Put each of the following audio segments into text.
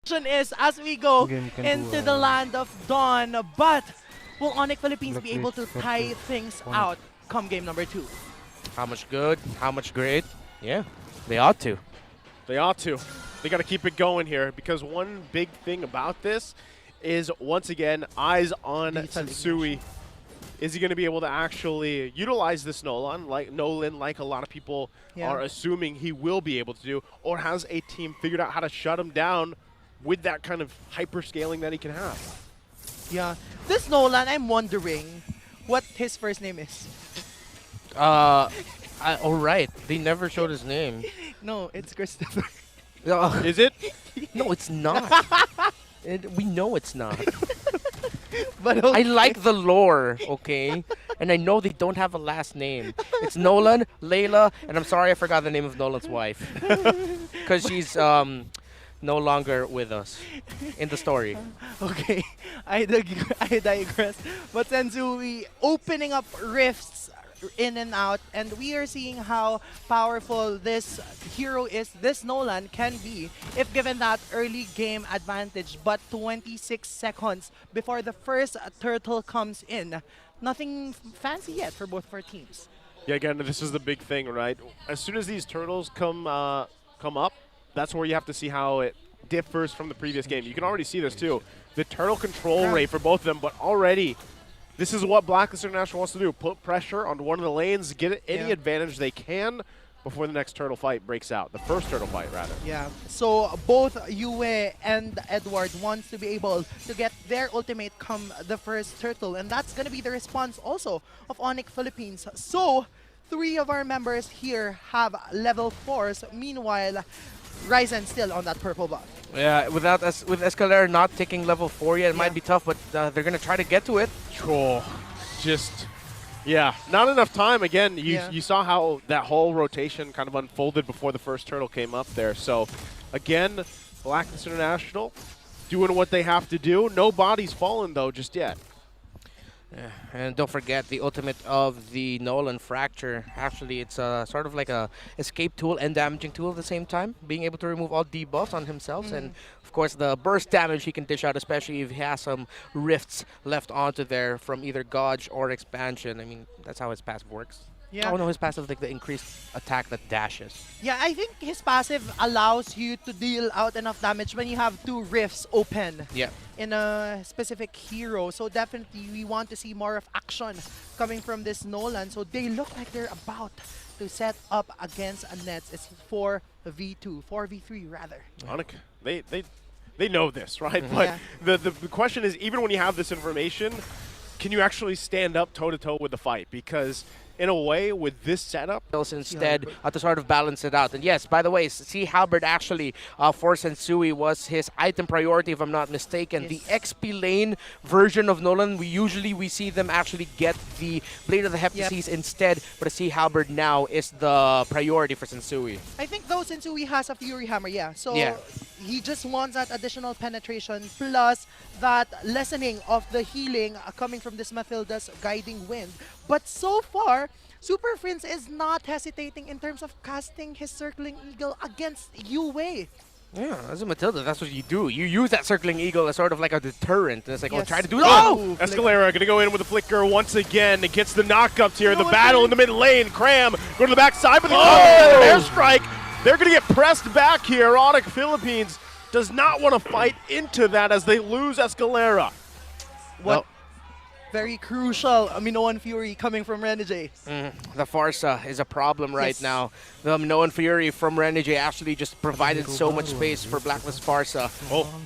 Question is, as we go into the land of Dawn, but will ONIC Philippines be able to tie things out come game number 2? How much good? How much great? Yeah, they ought to. They ought to. They got to keep it going here because one big thing about this is, once again, eyes on Sensui. Is he going to be able to actually utilize this Nolan like a lot of people are assuming he will be able to do, or has a team figured out how to shut him down with that kind of hyper scaling that he can have? Yeah, this Nolan, I'm wondering what his first name is. All right, they never showed his name. No, it's Christopher. Is it? No, it's not. We know it's not. But okay. I like the lore, okay? And I know they don't have a last name. It's Nolan, Layla, and I'm sorry I forgot the name of Nolan's wife. Because she's no longer with us in the story. Okay, I digress. But Sensui opening up rifts in and out, and we are seeing how powerful this hero is, this Nolan can be if given that early game advantage. But 26 seconds before the first turtle comes in. Nothing fancy yet for both of our teams. Yeah, again, this is the big thing, right? As soon as these turtles come up, that's where you have to see how it differs from the previous game. You can already see this too. The turtle control rate for both of them, but already this is what BLACKLIST International wants to do. Put pressure on one of the lanes, get any advantage they can before the next turtle fight breaks out. The first turtle fight, rather. Yeah, so both Yue and Edward wants to be able to get their ultimate come the first turtle, and that's going to be the response also of ONIC Philippines. So 3 of our members here have level 4s. Meanwhile, Ryzen still on that purple buff. Yeah, with Escalera not taking level 4 yet, it might be tough, but they're going to try to get to it. Oh, just, not enough time. Again, you saw how that whole rotation kind of unfolded before the first turtle came up there. So, again, BLACKLIST International doing what they have to do. No bodies fallen, though, just yet. Yeah, and don't forget the ultimate of the Nolan Fracture. Actually, it's sort of like a escape tool and damaging tool at the same time, being able to remove all debuffs on himself, and of course the burst damage he can dish out, especially if he has some rifts left onto there from either Gauge or expansion. I mean, that's how his passive works. Yeah. Oh no, his passive is like the increased attack that dashes. Yeah, I think his passive allows you to deal out enough damage when you have 2 rifts open in a specific hero. So definitely we want to see more of action coming from this Nolan. So they look like they're about to set up against a Nets. It's 4v2, 4v3 rather. ONIC, they know this, right? But the question is, even when you have this information, can you actually stand up toe-to-toe with the fight? Because in a way, with this setup, instead to sort of balance it out. And yes, by the way, see Halberd actually for Sensui was his item priority, if I'm not mistaken. The XP lane version of Nolan, we see them actually get the Blade of the Heptases instead, but see Halberd now is the priority for Sensui. I think though Sensui has a Fury Hammer, so he just wants that additional penetration plus that lessening of the healing coming from this Mathilda's Guiding Wind. But so far, Super Prince is not hesitating in terms of casting his Circling Eagle against Yue. Yeah, as a Matilda, that's what you do. You use that Circling Eagle as sort of like a deterrent. And it's like, try to do it. Oh! Escalera going to go in with a flicker once again. It gets the knockups here. The battle in the mid lane. Cram go to the backside, but the airstrike. They're going to get pressed back here. ONIC Philippines does not want to fight into that as they lose Escalera. What? Very crucial Minoan Fury coming from Renegade. The Farsa is a problem right now. The Minoan Fury from Renegade actually just provided so much space for BLACKLIST Farsa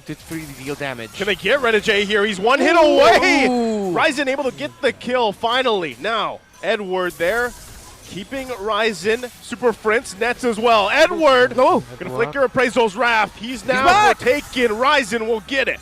to really deal damage. Can they get Renegade here? He's one hit away! Ryzen able to get the kill finally. Now, Edward there, keeping Ryzen. Super Prince nets as well. Edward gonna flicker Appraisal's Wrath. He's now taken. Ryzen will get it.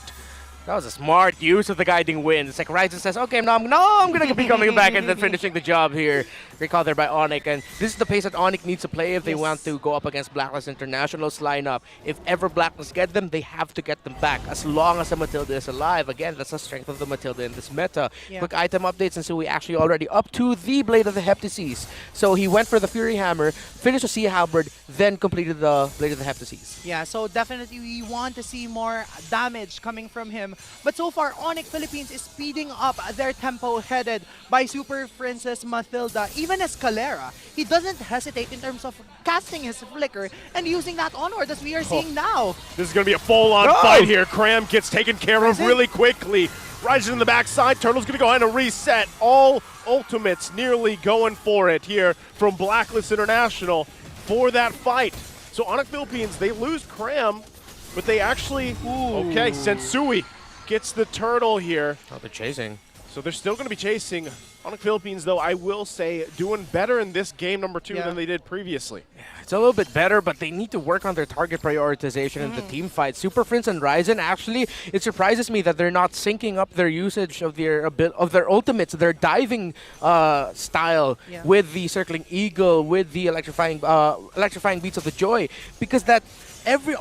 That was a smart use of the guiding wind. It's like Ryzen says, okay, I'm going to be coming back and then finishing the job here. Recalled there by ONIC. And this is the pace that ONIC needs to play if they want to go up against Blacklist International's lineup. If ever Blacklist get them, they have to get them back. As long as the Matilda is alive. Again, that's the strength of the Matilda in this meta. Quick item updates, and so we actually already up to the Blade of the Heptaseas. So he went for the Fury Hammer, finished the Sea Halberd, then completed the Blade of the Heptaseas. Yeah, so definitely we want to see more damage coming from him. But so far, ONIC Philippines is speeding up their tempo headed by Super Princess Matilda. Even Escalera, he doesn't hesitate in terms of casting his flicker and using that onward as we are seeing now. This is going to be a full-on fight here. Cram gets taken care of really quickly. Rising in the backside, Turtle's going to go ahead and reset. All ultimates nearly going for it here from Blacklist International for that fight. So ONIC Philippines, they lose Cram, but they actually, okay, Sensui gets the Turtle here. Oh, they're chasing. So they're still going to be chasing. ONIC Philippines, though, I will say, doing better in this game number 2 than they did previously. It's a little bit better, but they need to work on their target prioritization in the team fight. Super Prince and Ryzen, actually, it surprises me that they're not syncing up their usage of their ultimates, their diving style with the Circling Eagle, with the electrifying Beats of the Joy, because that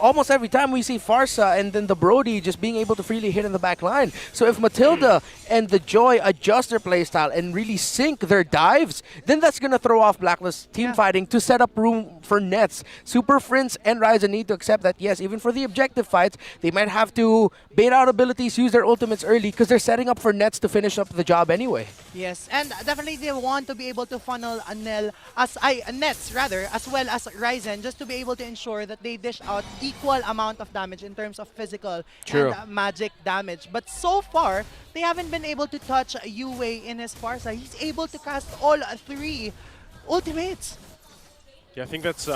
almost every time we see Farsa and then the Brody just being able to freely hit in the back line. So if Matilda and the Joy adjust their playstyle and really sync their dives, then that's going to throw off Blacklist team fighting to set up room for nets. Super Prince and Ryzen need to accept that, yes, even for the objective fights, they might have to bait out abilities, use their ultimates early because they're setting up for nets to finish up the job anyway. Yes, and definitely they want to be able to funnel nets rather, as well as Ryzen, just to be able to ensure that they dish out equal amount of damage in terms of physical and magic damage. But so far, they haven't been able to touch Yue in his Farsa. He's able to cast all 3 ultimates. Yeah, I think that's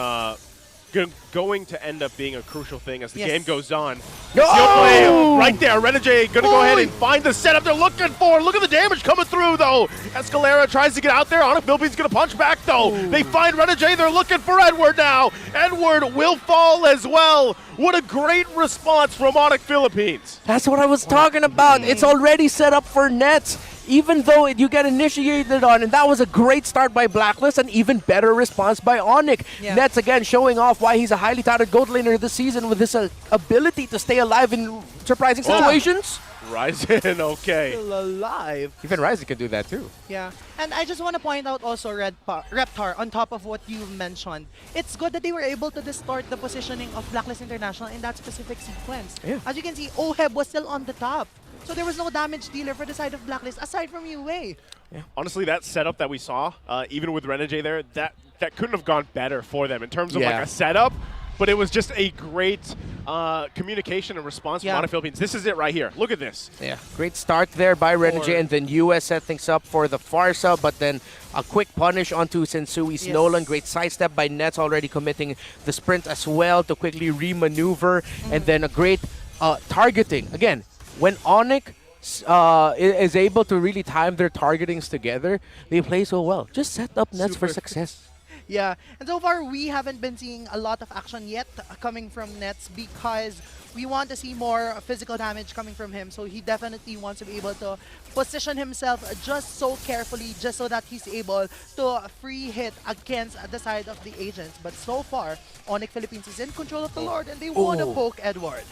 going to end up being a crucial thing as the game goes on. No! Right there, Renegade going to go ahead and find the setup they're looking for. Look at the damage coming through, though. Escalera tries to get out there. ONIC Philippines going to punch back, though. They find Renegade. They're looking for Edward now. Edward will fall as well. What a great response from ONIC Philippines. That's what I was talking about. It's already set up for nets, even though you get initiated on, and that was a great start by Blacklist, and even better response by ONIC. Nets again showing off why he's a highly touted gold laner this season with his ability to stay alive in surprising situations. Ryzen, okay. Still alive. Even Ryzen can do that too. Yeah, and I just want to point out also, Reptar, on top of what you mentioned, it's good that they were able to distort the positioning of Blacklist International in that specific sequence. As you can see, Oheb was still on the top. So there was no damage dealer for the side of Blacklist, aside from Yue. Honestly, that setup that we saw, even with Renegade there, that couldn't have gone better for them in terms of like a setup. But it was just a great communication and response from ONIC Philippines. This is it right here. Look at this. Yeah, great start there by Renegade, and then US set things up for the Farsa, but then a quick punish onto Sensui's Nolan. Great sidestep by Nets, already committing the sprint as well to quickly re-maneuver, and then a great targeting. Again, when ONIC is able to really time their targetings together, they play so well. Just set up Nets for success. Yeah, and so far we haven't been seeing a lot of action yet coming from Nets because we want to see more physical damage coming from him. So he definitely wants to be able to position himself just so carefully, just so that he's able to free hit against the side of the agents. But so far, ONIC Philippines is in control of the Lord and they want to poke Edward.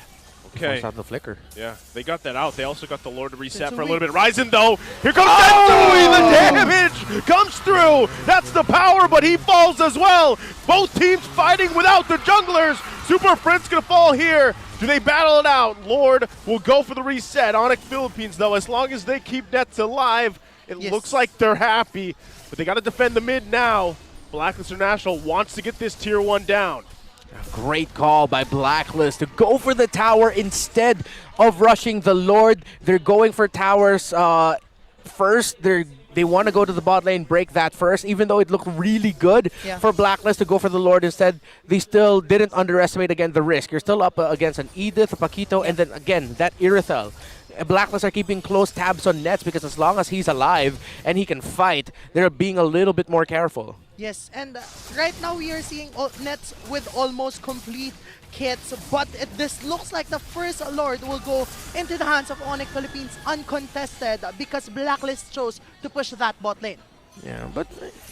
Okay. Out the flicker. Yeah, they got that out. They also got the Lord to reset for a little bit. Ryzen, though. Here comes Sensui. The damage comes through. That's the power, but he falls as well. Both teams fighting without the junglers. Super Prince going to fall here. Do they battle it out? Lord will go for the reset. ONIC Philippines, though, as long as they keep Nets alive, it looks like they're happy. But they got to defend the mid now. Blacklist International wants to get this tier 1 down. Great call by Blacklist to go for the tower instead of rushing the Lord. They're going for towers first. They want to go to the bot lane, break that first, even though it looked really good for Blacklist to go for the Lord instead. They still didn't underestimate, again, the risk. You're still up against an Edith, a Paquito, and then, again, that Irithel. Blacklist are keeping close tabs on Nets because as long as he's alive and he can fight, they're being a little bit more careful. Yes, and right now we are seeing Nets with almost complete kits, but this looks like the first Lord will go into the hands of ONIC Philippines uncontested because Blacklist chose to push that bot lane. Yeah, but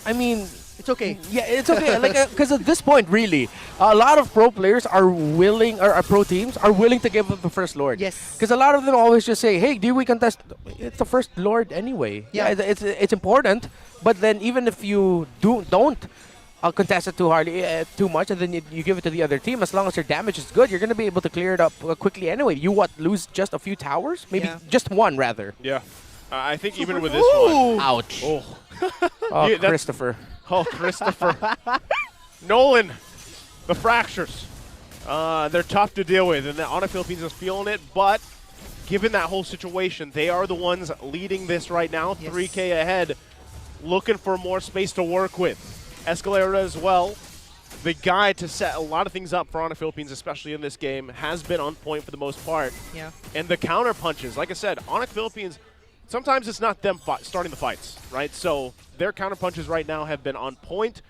I mean, It's okay. yeah, it's okay. Like, because at this point, really, a lot of pro players are willing, or pro teams are willing to give up the first Lord. Yes. Because a lot of them always just say, "Hey, do we contest?" It's the first Lord anyway. Yeah. It's important. But then even if you don't contest it too much, and then you give it to the other team, as long as your damage is good, you're gonna be able to clear it up quickly anyway. You lose just a few towers, maybe Yeah. just one rather. Yeah. I think even with this one. Ouch. Oh. Oh, Yeah, that's- Christopher. Oh, Christopher. Nolan, the fractures. They're tough to deal with, and the ONIC Philippines is feeling it, but given that whole situation, they are the ones leading this right now, Yes. 3K ahead, looking for more space to work with. Escalera as well, the guy to set a lot of things up for ONIC Philippines, especially in this game, has been on point for the most part. Yeah. And the counter punches, like I said, ONIC Philippines, sometimes it's not them starting the fights, right? So their counter punches right now have been on point.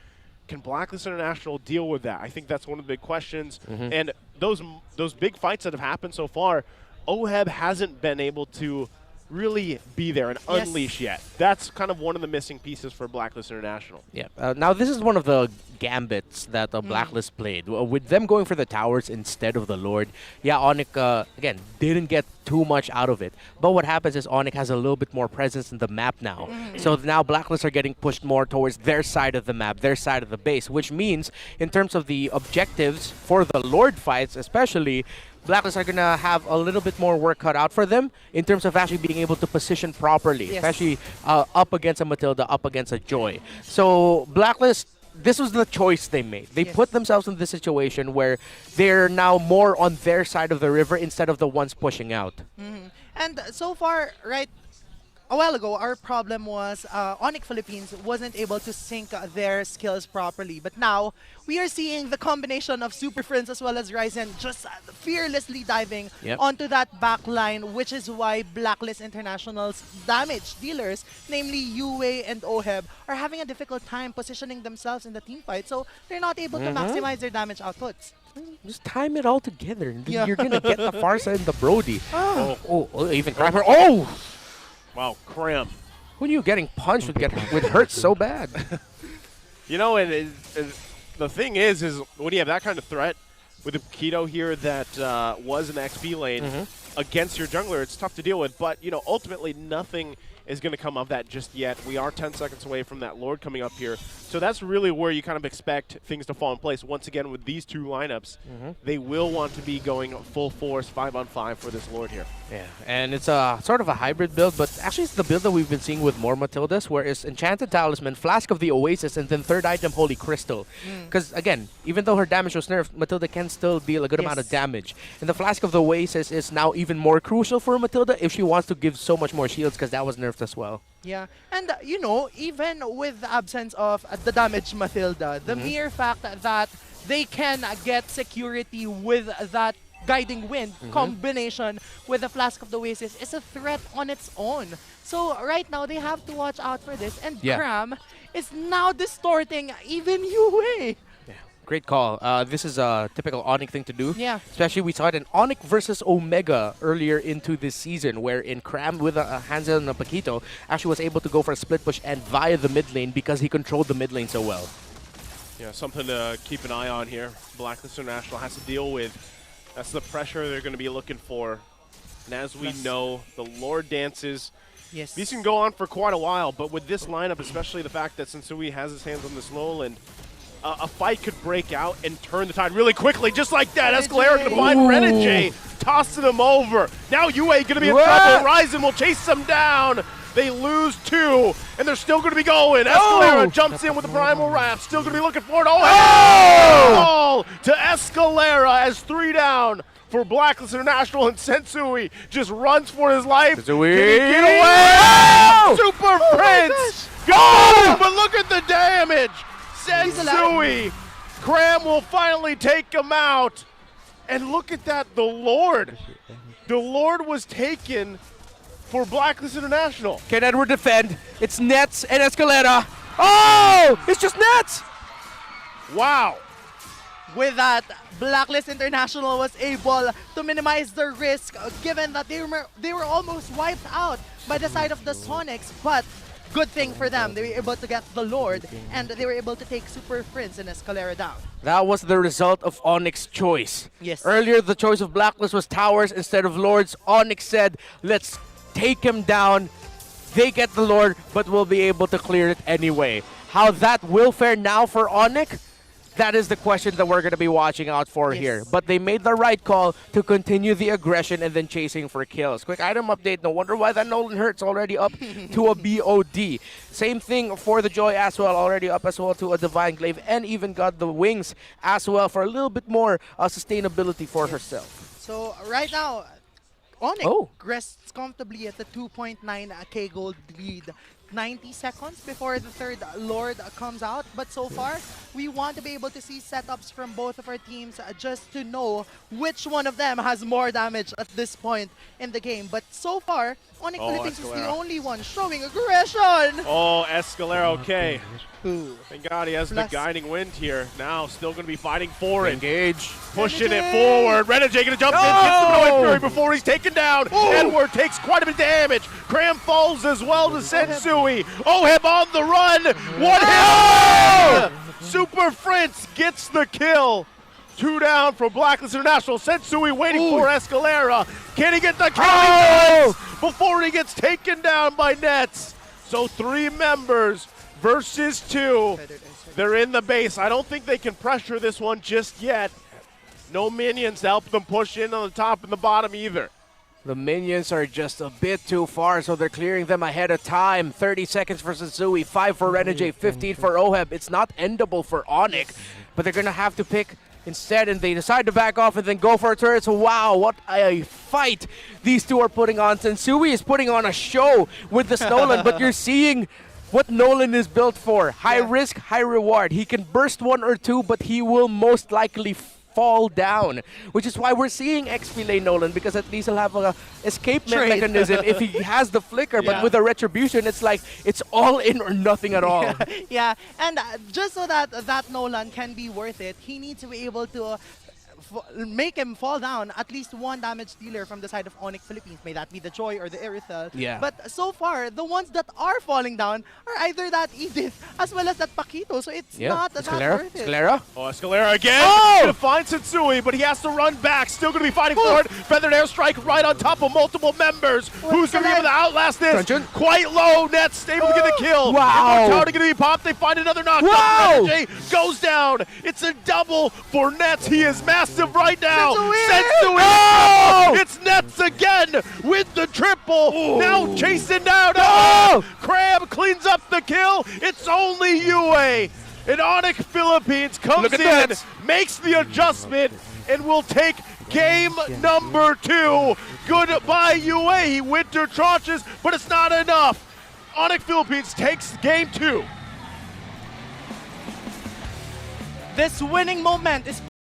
Can Blacklist International deal with that? I think that's one of the big questions. And those big fights that have happened so far, OHEB hasn't been able to really be there and Yes. unleash yet. That's kind of one of the missing pieces for Blacklist International. Yeah. Now this is one of the gambits that Blacklist played. With them going for the towers instead of the Lord. Yeah, ONIC again didn't get too much out of it. But what happens is ONIC has a little bit more presence in the map now. So now Blacklist are getting pushed more towards their side of the map, their side of the base, which means in terms of the objectives for the Lord fights, especially, Blacklist are going to have a little bit more work cut out for them in terms of actually being able to position properly, Yes. especially up against a Matilda, up against a Joy. So Blacklist, this was the choice they made. They Yes. put themselves in this situation where they're now more on their side of the river instead of the ones pushing out. And so far, right, a while ago, our problem was ONIC Philippines wasn't able to sync their skills properly. But now, we are seeing the combination of Super Friends as well as Ryzen just fearlessly diving Yep. onto that back line, which is why Blacklist International's damage dealers, namely UA and OHEB, are having a difficult time positioning themselves in the team fight. So they're not able to maximize their damage outputs. Just time it all together. And then Yeah. you're going to get the Farsa and the Brody. Ah. Oh, even Crapper. Oh! Wow, Cram. Who knew getting punched would hurt so bad? You know, and the thing is when you have that kind of threat with a Keto here that was an XP lane against your jungler, it's tough to deal with. But, you know, ultimately nothing is going to come of that just yet. We are 10 seconds away from that Lord coming up here. So that's really where you kind of expect things to fall in place. Once again, with these two lineups, they will want to be going full force 5-on-5 for this Lord here. Yeah, and it's a sort of a hybrid build, but actually it's the build that we've been seeing with more Matildas, where it's Enchanted Talisman, Flask of the Oasis, and then third item, Holy Crystal. Because again, even though her damage was nerfed, Matilda can still deal a good amount of Yes. damage. And the Flask of the Oasis is now even more crucial for Matilda if she wants to give so much more shields, because that was nerfed as well. Yeah, and you know, even with the absence of the damaged Matilda, the mere fact that they can get security with that guiding wind combination with the Flask of the Oasis is a threat on its own. So right now they have to watch out for this, and Yeah. Cram is now distorting even UA. Great call. This is a typical ONIC thing to do. Yeah. Especially we saw it in ONIC versus Omega earlier into this season, where in Cram with a Hansel and a Paquito actually was able to go for a split push and via the mid lane because he controlled the mid lane so well. Yeah, something to keep an eye on here. Blacklist International has to deal with. That's the pressure they're going to be looking for. And as we Yes. know, the Lord dances, Yes. these can go on for quite a while, but with this lineup, especially the fact that Sensui has his hands on this lowland, a fight could break out and turn the tide really quickly, just like that. Escalera going to find Renegade, tossing him over. Now UA going to be in trouble. Ryzen will chase them down. They lose two, and they're still going to be going. Escalera jumps in with the Primal Wrap, still going to be looking for it. Oh, to Escalera as 3 down for Blacklist International, and Sensui just runs for his life. Sensui. Can he get away? Oh! Super Prince! Go! But look at the damage! Sensui! Cram will finally take him out. And look at that, the Lord. The Lord was taken for Blacklist International. Can Edward defend? It's Nets and Escalera. Oh! It's just Nets! Wow. With that, Blacklist International was able to minimize the risk given that they were almost wiped out by the side of the Sonics, but good thing for them, they were able to get the Lord and they were able to take Super Prince and Escalera down. That was the result of ONIC's choice. Yes. Earlier, the choice of Blacklist was towers instead of lords. ONIC said, let's take him down. They get the Lord, but we'll be able to clear it anyway. How that will fare now for ONIC? That is the question that we're going to be watching out for here. But they made the right call to continue the aggression and then chasing for kills. Quick item update. No wonder why that Nolan Hurt's already up to a BOD. Same thing for the Joy as well. Already up as well to a Divine Glaive. And even got the Wings as well for a little bit more sustainability for herself. So right now, ONIC rests comfortably at the 2.9k gold lead. 90 seconds before the third Lord comes out. But so far, we want to be able to see setups from both of our teams just to know which one of them has more damage at this point in the game. But so far, ONIC Philippines is the only one showing aggression. Oh, Escalera, okay. Ooh. Thank God he has the guiding wind here. Now still going to be fighting for it. Engage. Pushing it forward. Renegade going to jump in. Gets the Noid Fury before he's taken down. Edward takes quite a bit of damage. Cram falls as well to Sensui. Oheb on the run. One hit. Super Prince gets the kill. 2 down from Blacklist International. Sensui waiting for Escalera. Can he get the kill before he gets taken down by Nets? So 3 members versus 2. They're in the base. I don't think they can pressure this one just yet. No minions to help them push in on the top and the bottom either. The minions are just a bit too far, so they're clearing them ahead of time. 30 seconds for Sensui, 5 for Renegade, 15 for Oheb. It's not endable for ONIC, but they're going to have to pick instead, and they decide to back off and then go for a turret. So wow, what a fight these two are putting on. Sensui is putting on a show with this Nolan, but you're seeing what Nolan is built for. High risk, high reward. He can burst 1 or 2, but he will most likely fall down, which is why we're seeing XP lane Nolan, because at least he'll have a escape mechanism if he has the flicker. But with the retribution, it's like it's all in or nothing at all. Yeah, and just so that Nolan can be worth it, he needs to be able to make him fall down at least 1 damage dealer from the side of ONIC Philippines. May that be the Joy or the Irithel. Yeah. But so far, the ones that are falling down are either that Edith as well as that Paquito. So it's not that worth it. Escalera? Oh, Escalera again. Gonna find Sensui, but he has to run back. Still gonna be fighting for it. Feathered airstrike right on top of multiple members. Who's gonna be able to outlast this? Quite low. Nets able to get the kill. Wow. Immortality gonna be popped. They find another knockdown. Wow. Renegade goes down. It's a double for Nets. He is massive right now. Sensui. Oh! It's Nets again with the triple. Now chasing down. Crab cleans up the kill. It's only UA. And ONIC Philippines comes in, makes the adjustment, and will take game number 2. Goodbye, UA. Winter tranches, but it's not enough. ONIC Philippines takes game 2. This winning moment is